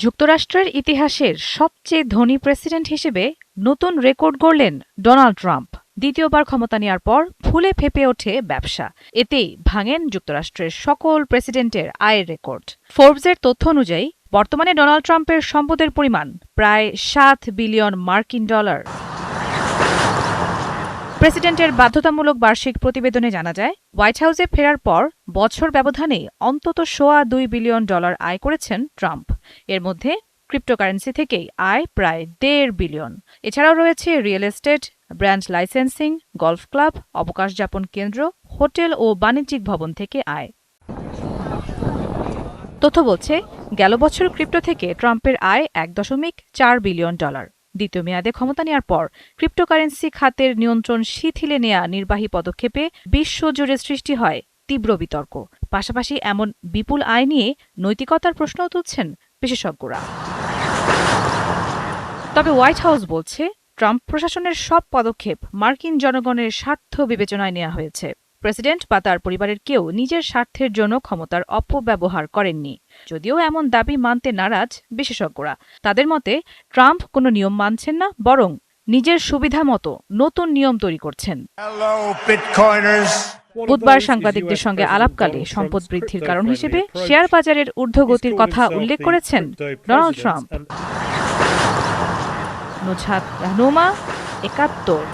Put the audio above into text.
যুক্তরাষ্ট্রের ইতিহাসের সবচেয়ে ধনী প্রেসিডেন্ট হিসেবে নতুন রেকর্ড গড়লেন ডোনাল্ড ট্রাম্প। দ্বিতীয়বার ক্ষমতা নেওয়ার পর ফুলে ফেঁপে ওঠে ব্যবসা। এতেই ভাঙেন যুক্তরাষ্ট্রের সকল প্রেসিডেন্টের আয়ের রেকর্ড। ফোর্বসের তথ্য অনুযায়ী বর্তমানে ডোনাল্ড ট্রাম্পের সম্পদের পরিমাণ প্রায় $7 বিলিয়ন। প্রেসিডেন্টের বাধ্যতামূলক বার্ষিক প্রতিবেদনে জানা যায়, হোয়াইট হাউসে ফেরার পর বছর ব্যবধানে অন্তত $2.25 বিলিয়ন আয় করেছেন ট্রাম্প। এর মধ্যে ক্রিপ্টোকারেন্সি থেকেই আয় প্রায় $1.5 বিলিয়ন। এছাড়াও রয়েছে real estate, brand licensing, golf club, অবকাশ যাপন কেন্দ্র, হোটেল ও বাণিজ্যিক ভবন থেকে আয়। তথ্য বলছে, গেল বছর ক্রিপ্টো থেকে ট্রাম্পের আয় $1.4 বিলিয়ন। দ্বিতীয় মেয়াদে ক্ষমতা নেওয়ার পর ক্রিপ্টোকারেন্সি খাতের নিয়ন্ত্রণ শিথিলে নেয়া নির্বাহী পদক্ষেপে বিশ্বজুড়ে সৃষ্টি হয় তীব্র বিতর্ক। পাশাপাশি এমন বিপুল আয় নিয়ে নৈতিকতার প্রশ্নও তুলছেন বিশেষজ্ঞরা। তবে হোয়াইট হাউস বলছে, ট্রাম্প প্রশাসনের সব পদক্ষেপ মার্কিন জনগণের স্বার্থ বিবেচনায় নেওয়া হয়েছে। প্রেসিডেন্ট বা তার পরিবারের কেউ নিজের স্বার্থের জন্য ক্ষমতার অপব্যবহার করেননি। যদিও এমন দাবি মানতে নারাজ বিশেষজ্ঞরা। তাদের মতে, ট্রাম্প কোনো নিয়ম মানছেন না, বরং নিজের সুবিধা মতো নতুন নিয়ম তৈরি করছেন। বুধবার সাংবাদিকদের সঙ্গে আলাপকালে সম্পদ বৃদ্ধির কারণ হিসেবে শেয়ার বাজারের ঊর্ধ্বগতির কথা উল্লেখ করেছেন ডোনাল্ড ট্রাম্প। নুজহাত রাহনুমা, ৭১।